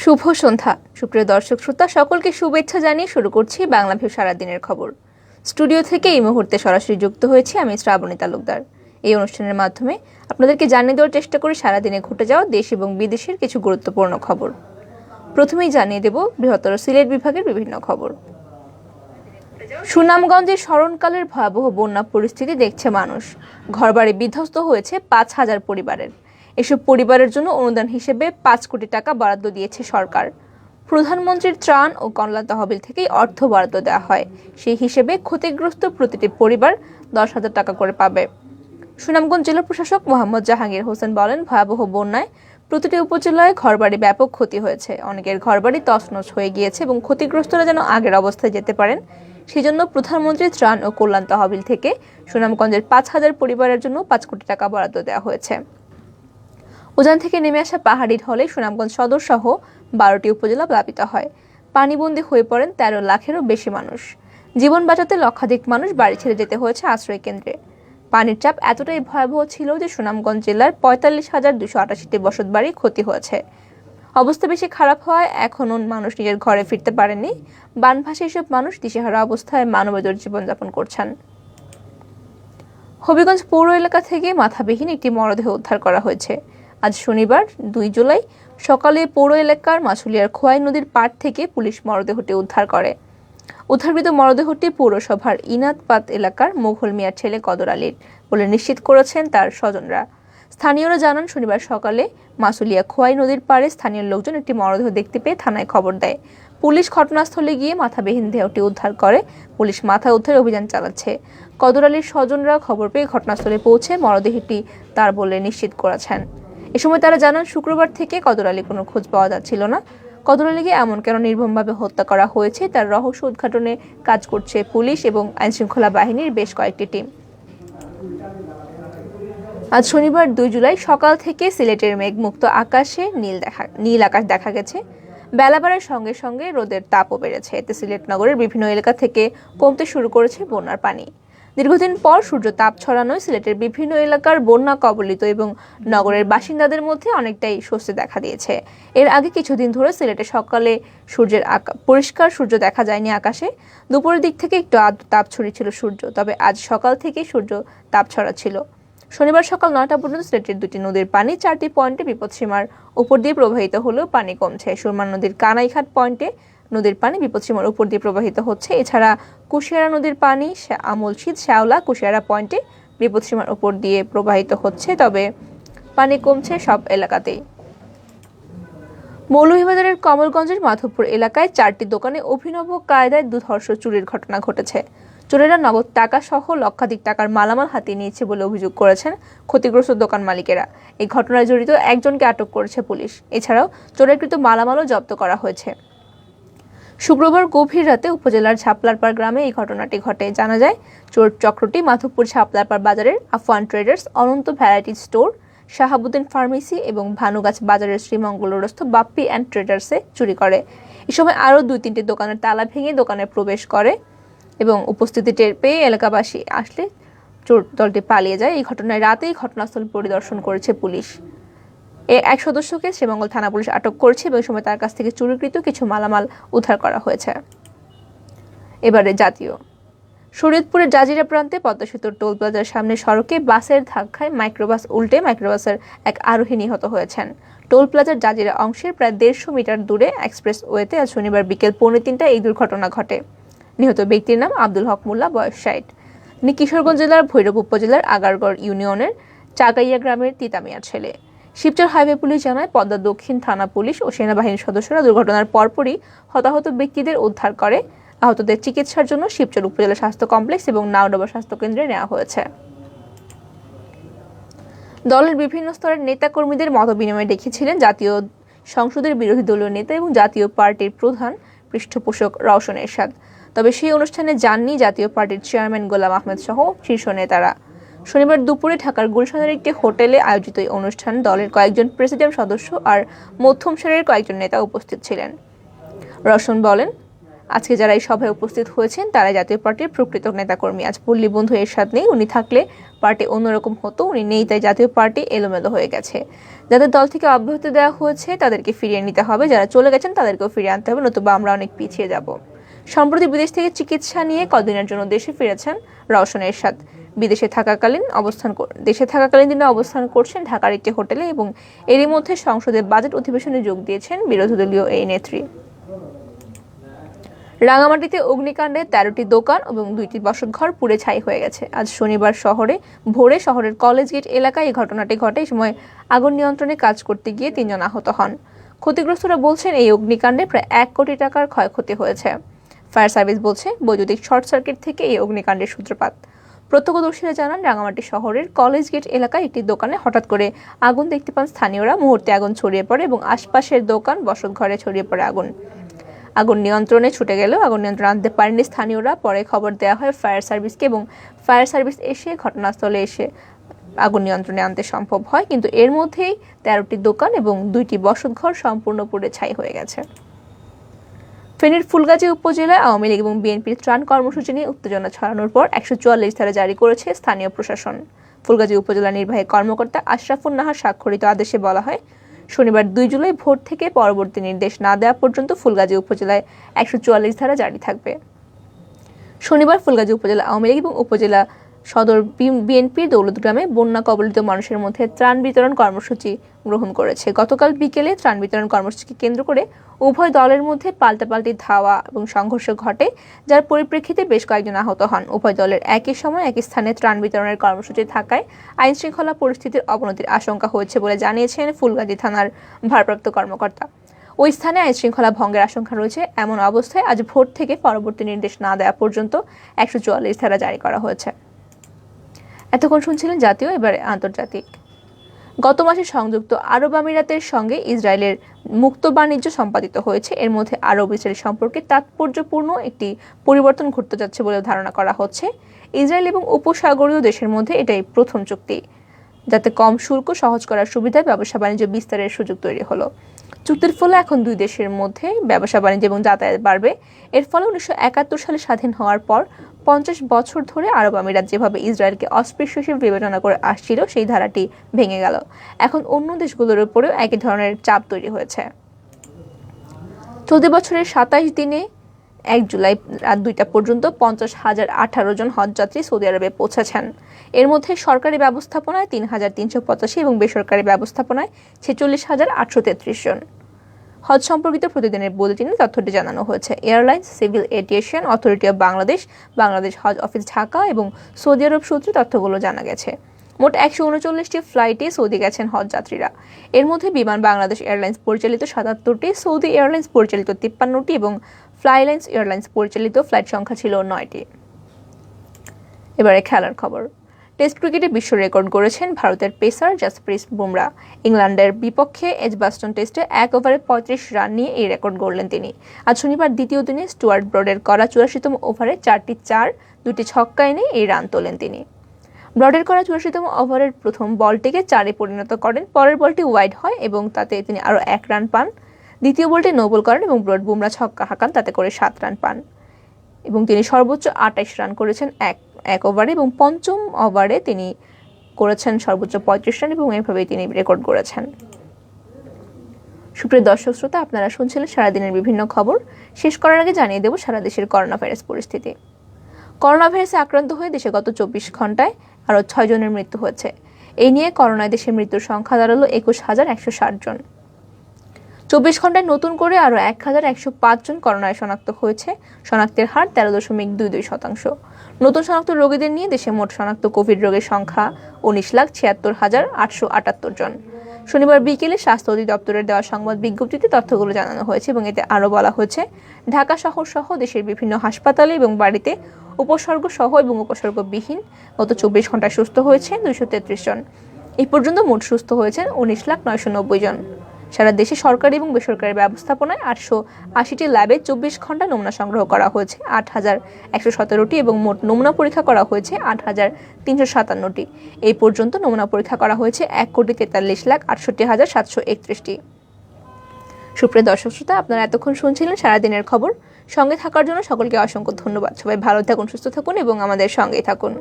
শুভ সন্ধ্যা সুপ্রিয় দর্শক শ্রোতা সকলকে শুভেচ্ছা জানিয়ে শুরু করছি বাংলাভিউ সারাদিনের খবর। স্টুডিও থেকে এই মুহূর্তে সরাসরি যুক্ত হয়েছি আমি শ্রাবণী তালুকদার। এই অনুষ্ঠানের মাধ্যমে আপনাদেরকে জানিয়ে দেওয়ার চেষ্টা করি সারাদিনে ঘটে যাওয়া দেশ এবং বিদেশের কিছু গুরুত্বপূর্ণ খবর। প্রথমেই জানিয়ে দেব বৃহত্তর সিলেট বিভাগের বিভিন্ন খবর। সুনামগঞ্জের স্মরণকালের ভয়াবহ বন্যা পরিস্থিতি দেখছে মানুষ। ঘরবাড়ি বিধ্বস্ত হয়েছে 5,000 পরিবারের। এসব পরিবারের জন্য অনুদান হিসেবে 5 কোটি টাকা বরাদ্দ দিয়েছে সরকার। প্রধানমন্ত্রীর ত্রাণ ও কল্যাণ তহবিল থেকেই অর্থ বরাদ্দ দেওয়া হয়। সেই হিসেবে ক্ষতিগ্রস্ত প্রতিটি পরিবার 10,000 টাকা করে পাবে। সুনামগঞ্জ জেলা প্রশাসক মোহাম্মদ জাহাঙ্গীর হোসেন বলেন, ভয়াবহ বন্যায় প্রতিটি উপজেলায় ঘরবাড়ি ব্যাপক ক্ষতি হয়েছে। অনেকের ঘরবাড়ি তছনছ হয়ে গিয়েছে এবং ক্ষতিগ্রস্তরা যেন আগের অবস্থায় যেতে পারেন সেজন্য প্রধানমন্ত্রীর ত্রাণ ও কল্যাণ তহবিল থেকে সুনামগঞ্জের 5,000 পরিবারের জন্য 5 কোটি টাকা বরাদ্দ দেওয়া হয়েছে। উজান থেকে নেমে আসা পাহাড়ি ঢলে সুনামগঞ্জ সদর সহ 12টি উপজেলা প্লাবিত হয়। পানিবন্দী হয়ে পড়েন 13 লাখেরও বেশি মানুষ। জীবন বাঁচাতে লক্ষাধিক মানুষ বাড়ি ছেড়ে যেতে হয়েছে আশ্রয় কেন্দ্রে। পানির চাপ এতটাই ভয়াবহ ছিল যে সুনামগঞ্জ জেলার 45,288টি বসতবাড়ি ক্ষতি হয়েছে। অবস্থা বেশি খারাপ হওয়ায় এখনও মানুষ নিজের ঘরে ফিরতে পারেননি। বানভাসী এসব মানুষ দিশেহারা অবস্থায় মানবেতর জীবনযাপন করছেন। হবিগঞ্জ পৌর এলাকা থেকে মাথাবিহীন একটি মরদেহ উদ্ধার করা হয়েছে। আজ শনিবার 2 জুলাই সকালে পৌর এলাকার মাছুলিয়ার খোয়াই নদীর পাড় থেকে পুলিশ মরদেহটি উদ্ধার করে। উদ্ধারকৃত মরদেহটি পৌরসভার ইনাতপাত এলাকার মোঘল মিয়ার ছেলে কদর আলীর বলে নিশ্চিত করেছেন তার স্বজনরা। স্থানীয়রা জানান, শনিবার সকালে মাছুলিয়া খোয়াই নদীর পাড়ে স্থানীয় লোকজন একটি মরদেহ দেখতে পেয়ে থানায় খবর দেয়। পুলিশ ঘটনাস্থলে গিয়ে মাথাবিহীন দেহটি উদ্ধার করে। পুলিশ মাথা উদ্ধার অভিযান চালাচ্ছে। কদর আলীর স্বজনরা খবর পেয়ে ঘটনাস্থলে পৌঁছে মরদেহটি তার বলে নিশ্চিত করেছেন। এ সময় তারা জানান, শুক্রবার থেকে কদর আলী কোনো খোঁজ পাওয়া যাচ্ছিল না। কদর আলীকে এমন কেন নির্মমভাবে হত্যা করা হয়েছে তার রহস্য উদ্ঘাটনে কাজ করছে পুলিশ এবং আইনশৃঙ্খলা বাহিনীর বেশ কয়েকটি টিম। আজ শনিবার 2 জুলাই সকাল থেকে সিলেটের মেঘমুক্ত আকাশে নীল আকাশ দেখা গেছে। বেলা বাড়ার সঙ্গে সঙ্গে রোদের তাপও বেড়েছে। এতে সিলেট নগরের বিভিন্ন এলাকা থেকে কমতে শুরু করেছে বন্যার পানি। দীর্ঘদিন পর সূর্য তাপ ছড়ানোয় সিলেটের বিভিন্ন এলাকার বন্যা কবলিত এবং নগরের বাসিন্দাদের মধ্যে অনেকটাই স্বস্তি দেখা দিয়েছে। এর আগে কিছুদিন ধরে সিলেটে সকালে পরিষ্কার সূর্য দেখা যায়নি আকাশে। দুপুরের দিক থেকে একটু আধটু তাপ ছড়িয়েছিল সূর্য, তবে আজ সকাল থেকে সূর্য তাপ ছড়াচ্ছিল। শনিবার সকাল 9টা পর্যন্ত সিলেটের 2টি নদীর পানি 4টি পয়েন্টে বিপদসীমার উপর দিয়ে প্রবাহিত হলেও পানি কমছে। সুরমা নদীর কানাইঘাট পয়েন্টে নদীর পানি বিপদসীমার উপর দিয়ে প্রবাহিত হচ্ছে। এছাড়া কুশিয়ারা নদীর পানি আমলশীত শ্যাওলা কুশিয়ারা পয়েন্টে বিপদসীমার উপর দিয়ে প্রবাহিত হচ্ছে, তবে পানি কমছে সব এলাকাতেই। মৌলভীবাজারের কমলগঞ্জের মাধবপুর এলাকায় 4টি দোকানে অভিনব কায়দায় দুধর্ষ চুরির ঘটনা ঘটেছে। চোরেরা নগদ টাকা সহ লক্ষাধিক টাকার মালামাল হাতিয়ে নিয়েছে বলে অভিযোগ করেছেন ক্ষতিগ্রস্ত দোকান মালিকেরা। এই ঘটনায় জড়িত একজনকে আটক করেছে পুলিশ। এছাড়াও চোরাকৃত মালামালও জব্দ করা হয়েছে। শুক্রবার গভীর রাতে উপজেলার ছাপলারপাড় গ্রামে এই ঘটনাটি ঘটে। জানা যায়, চোর চক্রটি মাধবপুর ছাপলারপাড় বাজারের আফওয়ান ট্রেডার্স, অনন্ত ভ্যারাইটি স্টোর, শাহাবুদ্দিন ফার্মেসি এবং ভানুগাছ বাজারের শ্রীমঙ্গলরস্থ বাপ্পি অ্যান্ড ট্রেডার্সে চুরি করে। এ সময় আরও 2-3টি দোকানের তালা ভেঙে দোকানে প্রবেশ করে এবং উপস্থিতি টের পেয়ে এলাকাবাসী আসলে চোর দলটি পালিয়ে যায়। এই ঘটনায় রাতেই ঘটনাস্থল পরিদর্শন করেছে পুলিশ। এক সদস্যকে শ্রীমঙ্গল থানা পুলিশ আটক করেছে এবং সময় তার কাছ থেকে চুরিকৃত কিছু মালামাল উদ্ধার করা হয়েছে। এবারে জাতীয়। শরীয়তপুরের জাজিরা প্রান্তে পদ্মা সেতুর টোল প্লাজার সামনে সড়কে বাসের ধাক্কায় মাইক্রোবাস উল্টে মাইক্রোবাসের এক আরোহী নিহত হয়েছেন। টোল প্লাজার জাজিরা অংশের প্রায় 150 মিটার দূরে এক্সপ্রেস ওয়েতে আজ শনিবার বিকেল 3:45টায় এই দুর্ঘটনা ঘটে। নিহত ব্যক্তির নাম আব্দুল হক মোল্লা, বয়স 60। তিনি কিশোরগঞ্জ জেলার ভৈরব উপজেলার আগারগড় ইউনিয়নের চাকাইয়া গ্রামের তিতামিয়ার ছেলে। শিবচর হাইওয়ে পুলিশ জানায়, পদ্মা দক্ষিণ থানা পুলিশ ও সেনাবাহিনীর সদস্যরা দুর্ঘটনার পরপরই হতাহত ব্যক্তিদের উদ্ধার করে। আহতদের চিকিৎসার জন্য শিবচর উপজেলা স্বাস্থ্য কমপ্লেক্স এবং নাওডাবা স্বাস্থ্য কেন্দ্রে নেওয়া হয়েছে। দলের বিভিন্ন স্তরের নেতাকর্মীদের মতবিনিময় ডেকেছিলেন জাতীয় সংসদের বিরোধী দলীয় নেতা এবং জাতীয় পার্টির প্রধান পৃষ্ঠপোষক রওশন এরশাদ। তবে সেই অনুষ্ঠানে যাননি জাতীয় পার্টির চেয়ারম্যান গোলাম আহমেদ সহ শীর্ষ নেতারা। শনিবার দুপুরে ঢাকার গুলশানের একটি হোটেলে আয়োজিত এই অনুষ্ঠান দলের কয়েকজন প্রেসিডিয়াম সদস্য আর মধ্যম সারির কয়েকজন নেতা উপস্থিত ছিলেন। রওশন বলেন, আজকে যারা এই সভায় উপস্থিত হয়েছেন তারা জাতীয় পার্টির প্রকৃত নেতাকর্মী। আজ পল্লী বন্ধু এরশাদ নেই, উনি থাকলে পার্টি অন্যরকম হতো, উনি নেই, তাই জাতীয় পার্টি এলোমেলো হয়ে গেছে। যাদের দল থেকে অব্যাহতি দেওয়া হয়েছে তাদেরকে ফিরিয়ে নিতে হবে, যারা চলে গেছেন তাদেরকেও ফিরিয়ে আনতে হবে, নতুবা আমরা অনেক পিছিয়ে যাব। সম্প্রতি বিদেশ থেকে চিকিৎসা নিয়ে কদিনের জন্য দেশে ফিরেছেন রওশন এরশাদ। দেশে থাকাকালীন তিনি অবস্থান করছেন ঢাকার একটি হোটেলে এবং এরই মধ্যে সংসদের বাজেট অধিবেশনে যোগ দিয়েছেন বিরোধী দলীয় এই নেত্রী। রাঙামাটিতে অগ্নিকাণ্ডে 13টি দোকান এবং 2টি বসতঘর পুড়ে ছাই হয়ে গেছে। আজ শনিবার ভোরে শহরের কলেজ গেট এলাকায় এই ঘটনাটি ঘটে। এই সময় আগুন নিয়ন্ত্রণে কাজ করতে গিয়ে 3 জন আহত হন। ক্ষতিগ্রস্তরা বলছেন এই অগ্নিকাণ্ডে প্রায় 1 কোটি টাকার ক্ষয়ক্ষতি হয়েছে। ফায়ার সার্ভিস বলছে বৈদ্যুতিক শর্ট সার্কিট থেকে এই অগ্নিকাণ্ডের সূত্রপাত। প্রত্যক্ষদর্শীরা জানান, রাঙামাটি শহরের কলেজ গেট এলাকায় একটি দোকানে হঠাৎ করে আগুন দেখতে পান স্থানীয়রা। মুহূর্তে আগুন ছড়িয়ে পড়ে এবং আশপাশের দোকান বসতঘরে ছড়িয়ে পড়ে আগুন নিয়ন্ত্রণে ছুটে গেলেও আগুন নিয়ন্ত্রণে আনতে পারেনি স্থানীয়রা। পরে খবর দেওয়া হয় ফায়ার সার্ভিসকে এবং ফায়ার সার্ভিস এসে ঘটনাস্থলে এসে আগুন নিয়ন্ত্রণে আনতে সম্ভব হয়, কিন্তু এর মধ্যেই 13টি দোকান এবং 2টি বসতঘর সম্পূর্ণ পুড়ে ছাই হয়ে গেছে। ফেনীর ফুলগাজী উপজেলায় আওয়ামী লীগ এবং বিএনপির ত্রাণ কর্মসূচি নিয়ে উত্তেজনা ছড়ানোর পর 144 ধারা জারি করেছে স্থানীয় প্রশাসন। ফুলগাজী উপজেলা নির্বাহী কর্মকর্তা আশরাফুন নাহার স্বাক্ষরিত আদেশে বলা হয়, শনিবার 2 জুলাই ভোর থেকে পরবর্তী নির্দেশ না দেওয়া পর্যন্ত ফুলগাজী উপজেলায় 144 ধারা জারি থাকবে। শনিবার ফুলগাজী উপজেলা আওয়ামী লীগ এবং উপজেলা সদর বিএনপির দৌলতগ্রামে বন্যা কবলিত মানুষের মধ্যে ত্রাণ বিতরণ কর্মসূচি গ্রহণ করেছে। গতকাল বিকেলে ত্রাণ বিতরণ কর্মসূচিকে কেন্দ্র করে উভয় দলের মধ্যে পাল্টাপাল্টি ধাওয়া এবং সংঘর্ষ ঘটে, যার পরিপ্রেক্ষিতে বেশ কয়েকজন আহত হন। উভয় দলের একই সময় একই স্থানে ত্রাণ বিতরণের কর্মসূচি থাকায় আইন শৃঙ্খলা পরিস্থিতির অবনতির আশঙ্কা হয়েছে বলে জানিয়েছেন ফুলগাজী থানার ভারপ্রাপ্ত কর্মকর্তা। ওই স্থানে আইন শৃঙ্খলা ভঙ্গের আশঙ্কা রয়েছে। এমন অবস্থায় আজ ভোর থেকে পরবর্তী নির্দেশ না দেওয়া পর্যন্ত 144 ধারা জারি করা হয়েছে। এতক্ষণ শুনছিলেন জাতীয়, এবারে আন্তর্জাতিক। গত মাসে সংযুক্ত আরব আমিরাতের সঙ্গে ইসরায়েলের মুক্ত বাণিজ্য সম্পাদিত হয়েছে। এর মধ্যে আরব ইসরায়েল সম্পর্কে তাৎপর্যপূর্ণ একটি পরিবর্তন ঘটতে যাচ্ছে বলে ধারণা করা হচ্ছে। ইসরায়েল এবং উপসাগরীয় দেশের মধ্যে এটাই প্রথম চুক্তি, যাতে কম শুল্ক সহজ করার সুবিধায় ব্যবসা বাণিজ্য বিস্তারের সুযোগ তৈরি হলো। চুক্তির ফলে এখন 2 দেশের মধ্যে ব্যবসা বাণিজ্য এবং যাতায়াত বাড়বে। এর ফলে 1971 সালে স্বাধীন হওয়ার পর 50 বছর ধরে আরব আমিরাত যেভাবে ইসরায়েলকে অস্পৃশ্য হিসেবে বিবেচনা করে আসছিল, সেই ধারাটি ভেঙে গেল। এখন অন্য দেশগুলোর উপরেও একই ধরনের চাপ তৈরি হয়েছে। চলতি বছরের 27 দিনে 1 জুলাই রাত 2টা পর্যন্ত 50,018 জন হজযাত্রী সৌদি আরবে পৌঁছেছেন। এর মধ্যে সরকারি ব্যবস্থাপনায় 3,385 এবং বেসরকারি ব্যবস্থাপনায় 46,833 জন। হজ সম্পর্কিত প্রতিদিনের বুলেটিনে তথ্যটি জানানো হয়েছে। Airlines, civil aviation authority of Bangladesh, Bangladesh Hajj office Dhaka এবং সৌদি আরব সূত্রে তথ্যগুলো জানা গেছে। মোট 139টি ফ্লাইটে সৌদি গেছেন হজ যাত্রীরা। এর মধ্যে বিমান বাংলাদেশ এয়ারলাইন্স পরিচালিত 77টি, সৌদি এয়ারলাইন্স পরিচালিত 53টি এবং ফ্লাইলাইন্স এয়ারলাইন্স পরিচালিত ফ্লাইট সংখ্যা ছিল 9টি। এবারে খেলার খবর। টেস্ট ক্রিকেটে বিশ্ব রেকর্ড গড়েছেন ভারতের পেসার জাসপ্রীত বুমরা। ইংল্যান্ডের বিপক্ষে এজবাস্টন টেস্টে 1 ওভারে 35 রান নিয়ে এই রেকর্ড গড়লেন তিনি। আজ শনিবার দ্বিতীয় দিনে স্টুয়ার্ট ব্রডের করা 84তম ওভারে 4টি 4, 2টি ছক্কা এনে এই রান তোলেন তিনি। ব্রডের করা 84তম ওভারের প্রথম বলটিকে 4-এ পরিণত করেন। পরের বলটি ওয়াইড হয় এবং তাতে তিনি আরও 1 রান পান। দ্বিতীয় বলটি নো বল করেন এবং বুমরা ছক্কা হাঁকান, তাতে করে 7 রান পান এবং তিনি সর্বোচ্চ 28 রান করেছেন এক ওভারে এবং পঞ্চম ওভারে তিনি করেছেন সর্বোচ্চ 35 রান এবং এভাবেই তিনি রেকর্ড গড়েছেন। সুপ্রিয় দর্শক শ্রোতা, আপনারা শুনছিলেন সারাদিনের বিভিন্ন খবর। শেষ করার আগে জানিয়ে দেব সারা দেশের করোনা ভাইরাস পরিস্থিতি। করোনা ভাইরাসে আক্রান্ত হয়ে দেশে গত 24 ঘন্টায় আরও 6 জনের মৃত্যু হয়েছে। এই নিয়ে করোনায় দেশের মৃত্যুর সংখ্যা দাঁড়ালো 21,160 জন। 24 ঘন্টায় নতুন করে আরও 1,105 জন করোনায় শনাক্ত হয়েছে। শনাক্তের হার 13.22%। নতুন শনাক্ত রোগীদের নিয়ে দেশে মোট শনাক্ত কোভিড রোগের সংখ্যা 19,76,878 জন। শনিবার বিকেলে স্বাস্থ্য অধিদপ্তরের দেওয়া সংবাদ বিজ্ঞপ্তিতে তথ্যগুলো জানানো হয়েছে এবং এতে আরও বলা হয়েছে, ঢাকা শহর সহ দেশের বিভিন্ন হাসপাতালে এবং বাড়িতে উপসর্গ সহ এবং উপসর্গবিহীন গত 24 ঘন্টায় সুস্থ হয়েছে 233 জন। এই পর্যন্ত মোট সুস্থ হয়েছেন 19,990 জন। সারা দেশে সরকারি এবং বেসরকারি ব্যবস্থাপনায় 880টি ল্যাবে 24 ঘন্টা নমুনা সংগ্রহ করা হয়েছে 8,117টি এবং মোট নমুনা পরীক্ষা করা হয়েছে 8,357টি। এই পর্যন্ত নমুনা পরীক্ষা করা হয়েছে 1,43,68,731টি। সুপ্রিয় দর্শক শ্রোতা, আপনারা এতক্ষণ শুনছিলেন সারাদিনের খবর। সঙ্গে থাকার জন্য সকলকে অসংখ্য ধন্যবাদ। সবাই ভালো থাকুন, সুস্থ থাকুন এবং আমাদের সঙ্গেই থাকুন।